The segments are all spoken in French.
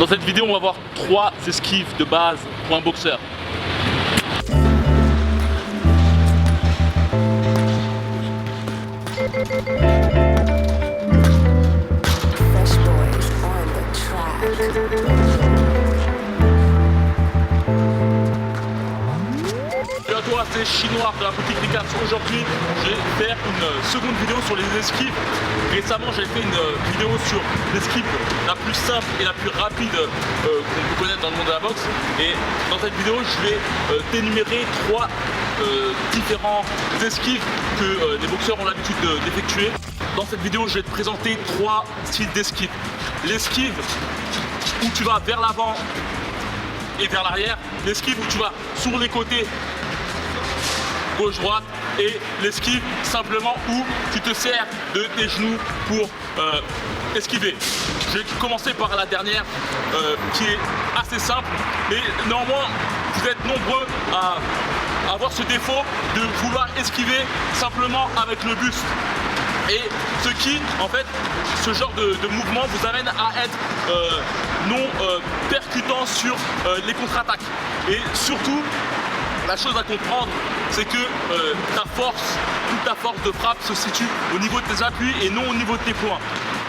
Dans cette vidéo, on va voir 3 esquives de base pour un boxeur. Fresh boys on the track. Salut à toi, c'est Chinois de la boutique Ricans. Aujourd'hui, je vais faire une seconde vidéo sur les esquives. Récemment, j'ai fait une vidéo sur l'esquive la plus simple et la plus rapide qu'on peut connaître dans le monde de la boxe. Et dans cette vidéo, je vais t'énumérer 3 différents esquives que les boxeurs ont l'habitude d'effectuer. Dans cette vidéo, je vais te présenter 3 styles d'esquive. L'esquive où tu vas vers l'avant et vers l'arrière, l'esquive où tu vas sur les côtés, gauche-droite, et l'esquive simplement où tu te sers de tes genoux pour esquiver. Je vais commencer par la dernière qui est assez simple, mais néanmoins vous êtes nombreux à avoir ce défaut de vouloir esquiver simplement avec le buste. Et ce qui, en fait, ce genre de mouvement vous amène à être non percutant sur les contre-attaques. Et surtout, la chose à comprendre, c'est que toute ta force de frappe se situe au niveau de tes appuis et non au niveau de tes poings.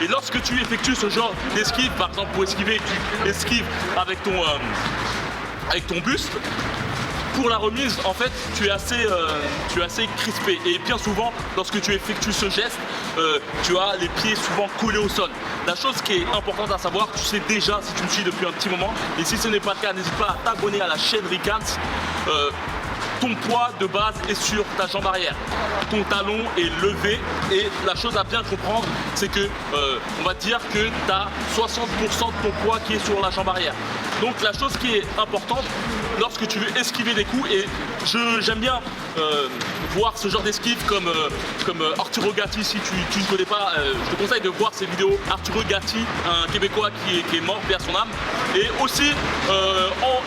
Et lorsque tu effectues ce genre d'esquive, par exemple pour esquiver, tu esquives avec ton buste, pour la remise, en fait, tu es assez crispé. Et bien souvent, lorsque tu effectues ce geste, tu as les pieds souvent collés au sol. La chose qui est importante à savoir, tu sais déjà si tu me suis depuis un petit moment, et si ce n'est pas le cas, n'hésite pas à t'abonner à la chaîne Ricans. Ton poids de base est sur ta jambe arrière, ton talon est levé, et la chose à bien comprendre, c'est que on va dire que tu as 60% de ton poids qui est sur la jambe arrière. Donc la chose qui est importante lorsque tu veux esquiver des coups, et j'aime bien voir ce genre d'esquive comme Arturo Gatti. Si tu ne connais pas, je te conseille de voir ces vidéos. Arturo Gatti, un Québécois qui est mort, paix à son âme, et aussi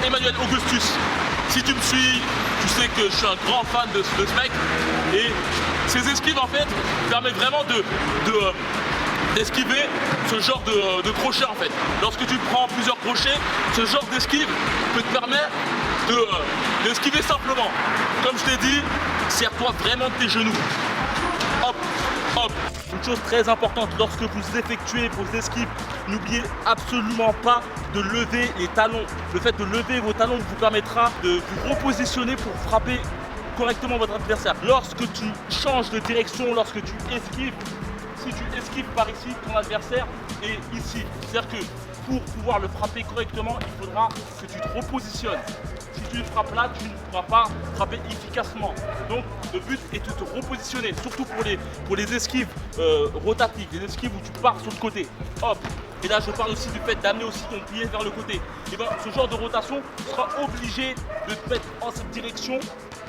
Emmanuel Augustus. Si tu me suis, tu sais que je suis un grand fan de ce mec, et ces esquives en fait permettent vraiment d'esquiver ce genre de crochet en fait. Lorsque tu prends plusieurs crochets, ce genre d'esquive peut te permettre d'esquiver simplement. Comme je t'ai dit, sers-toi vraiment de tes genoux. Hop, hop. Une chose très importante, lorsque vous effectuez vos esquives, n'oubliez absolument pas de lever les talons. Le fait de lever vos talons vous permettra de vous repositionner pour frapper correctement votre adversaire. Lorsque tu changes de direction, lorsque tu esquives, si tu esquives par ici, ton adversaire est ici. C'est-à-dire que pour pouvoir le frapper correctement, il faudra que tu te repositionnes. Si tu le frappes là, tu ne pourras pas frapper efficacement. Donc le but est de te repositionner, surtout pour les esquives rotatives, les esquives où tu pars sur le côté. Hop. Et là je parle aussi du fait d'amener aussi ton pied vers le côté. Et bien ce genre de rotation, tu seras obligé de te mettre en cette direction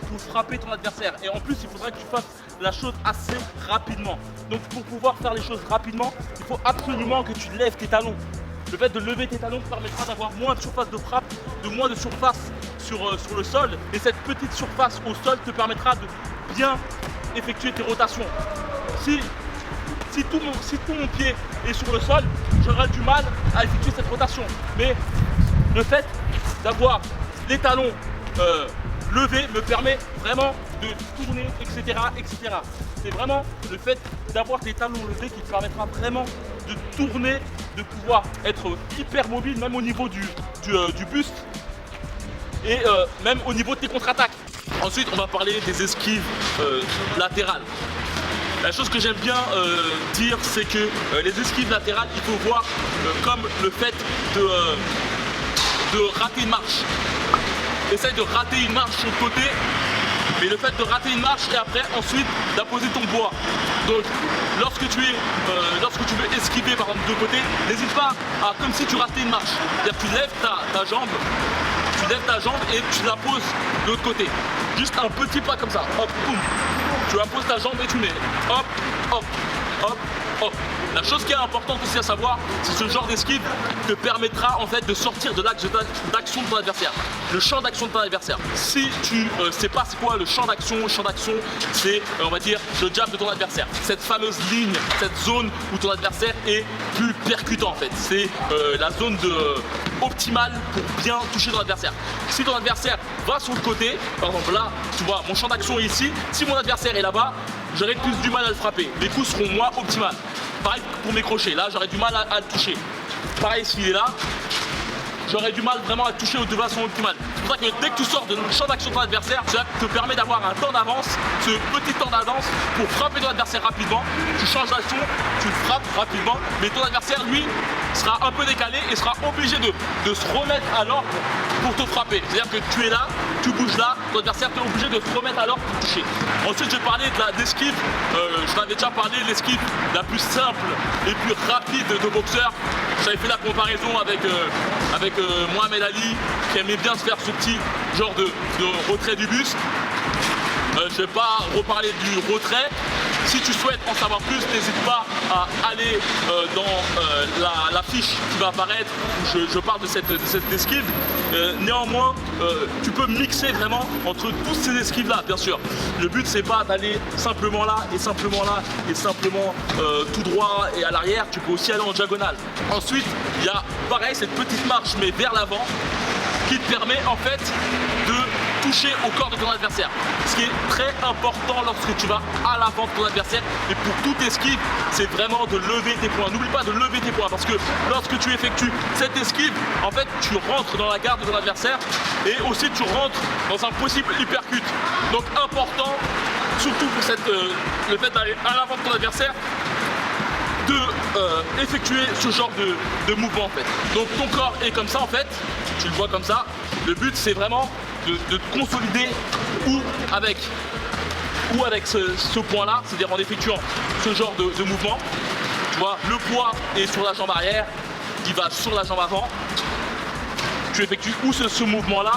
pour frapper ton adversaire. Et en plus il faudra que tu fasses la chose assez rapidement. Donc pour pouvoir faire les choses rapidement, il faut absolument que tu lèves tes talons. Le fait de lever tes talons te permettra d'avoir moins de surface de frappe, de moins de surface sur le sol. Et cette petite surface au sol te permettra de bien effectuer tes rotations. Si tout mon pied est sur le sol, j'aurai du mal à effectuer cette rotation. Mais le fait d'avoir les talons levés me permet vraiment de tourner, etc. etc. C'est vraiment le fait d'avoir tes talons levés qui te permettra vraiment de tourner, de pouvoir être hyper mobile, même au niveau du buste et même au niveau de tes contre-attaques. Ensuite, on va parler des esquives latérales. La chose que j'aime bien dire, c'est que les esquives latérales, il faut voir comme le fait de rater une marche. Essaye de rater une marche sur le côté, mais le fait de rater une marche et après ensuite d'apposer ton poids. Donc lorsque tu veux esquiver par exemple de côté, n'hésite pas à, comme si tu ratais une marche. C'est-à-dire que tu lèves ta jambe et tu la poses de l'autre côté. Juste un petit pas comme ça, hop, boum. Tu apposes ta jambe et tu mets hop, hop, hop, hop. La chose qui est importante aussi à savoir, c'est ce genre d'esquive te permettra en fait de sortir de l'axe d'action de ton adversaire, le champ d'action de ton adversaire. Si tu sais pas c'est quoi le champ d'action, c'est on va dire le jab de ton adversaire. Cette fameuse ligne, cette zone où ton adversaire est plus percutant en fait. C'est la zone optimale pour bien toucher ton adversaire. Si ton adversaire va sur le côté, par exemple là, tu vois, mon champ d'action est ici, si mon adversaire est là-bas, j'aurai plus du mal à le frapper. Mes coups seront moins optimales. Pareil pour mes crochets, là j'aurai du mal à le toucher. Pareil s'il est là, j'aurais du mal vraiment à toucher de façon optimale. C'est pour ça que dès que tu sors de champ d'action de ton adversaire, ça te permet d'avoir un temps d'avance, ce petit temps d'avance pour frapper ton adversaire rapidement. Tu changes d'action, tu le frappes rapidement, mais ton adversaire, lui, sera un peu décalé et sera obligé de se remettre à l'ordre pour te frapper. C'est-à-dire que tu es là, tu bouges là, ton adversaire est obligé de se remettre à l'ordre pour toucher. Ensuite, je vais parler de l'esquive. Je t'avais déjà parlé de l'esquive la plus simple et plus rapide de boxeur. J'avais fait la comparaison avec Mohamed Ali qui aimait bien se faire ce petit genre de retrait du buste. Je ne vais pas reparler du retrait. Si tu souhaites en savoir plus, n'hésite pas à aller dans la fiche qui va apparaître où je parle de cette esquive. Néanmoins, tu peux mixer vraiment entre tous ces esquives-là, bien sûr. Le but, c'est pas d'aller simplement là et simplement là et simplement tout droit et à l'arrière. Tu peux aussi aller en diagonale. Ensuite, il y a pareil cette petite marche mais vers l'avant qui te permet en fait de toucher au corps de ton adversaire. Ce qui est très important lorsque tu vas à l'avant de ton adversaire. Et pour toute esquive, c'est vraiment de lever tes poings. N'oublie pas de lever tes poings parce que lorsque tu effectues cette esquive, en fait, tu rentres dans la garde de ton adversaire et aussi tu rentres dans un possible uppercut. Donc important, surtout pour le fait d'aller à l'avant de ton adversaire, de effectuer ce genre de mouvement en fait. Donc ton corps est comme ça en fait, tu le vois comme ça. Le but c'est vraiment de te consolider ou avec ce point là, c'est-à-dire en effectuant ce genre de mouvement. Tu vois, le poids est sur la jambe arrière, il va sur la jambe avant. Tu effectues ou ce mouvement là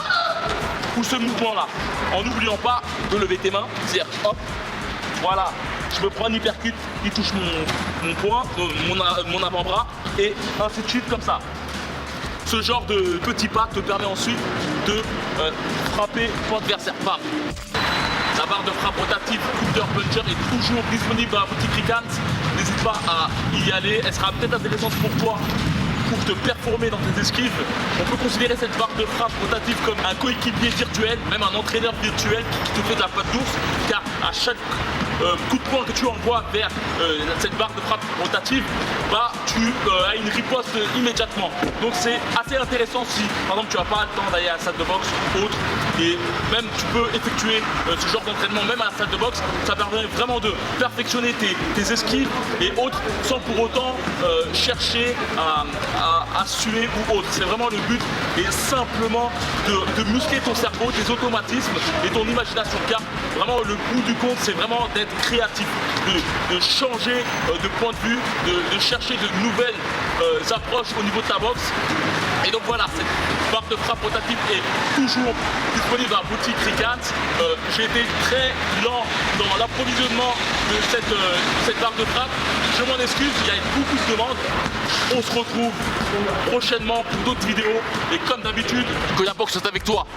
ou ce mouvement là, en n'oubliant pas de lever tes mains, c'est-à-dire hop, voilà. Je me prends un uppercut, il touche mon poing, mon avant-bras, et ainsi de suite comme ça. Ce genre de petit pas te permet ensuite de frapper ton adversaire. Bam. La barre de frappe rotative Counter Puncher est toujours disponible dans la boutique Ricans. N'hésite pas à y aller, elle sera peut-être intéressante pour toi pour te performer dans tes esquives. On peut considérer cette barre de frappe rotative comme un coéquipier virtuel, même un entraîneur virtuel qui te fait de la patte d'ours, car à chaque coup de poing que tu envoies vers cette barre de frappe rotative, bah, tu as une riposte immédiatement. Donc c'est assez intéressant si par exemple tu n'as pas le temps d'aller à la salle de boxe ou autre, et même tu peux effectuer ce genre d'entraînement même à la salle de boxe. Ça permet vraiment de perfectionner tes esquives et autres sans pour autant chercher à suer ou autre. C'est vraiment le but, et simplement de muscler ton cerveau, tes automatismes et ton imagination, car vraiment le bout du compte c'est vraiment d'être créatif, de changer de point de vue, de chercher de nouvelles approches au niveau de ta boxe. Et donc voilà, cette barre de frappe rotative est toujours disponible à la boutique Ricans. J'ai été très lent dans l'approvisionnement de cette barre de frappe. Je m'en excuse, il y a beaucoup de demandes. On se retrouve prochainement pour d'autres vidéos. Et comme d'habitude, Goya Box est avec toi.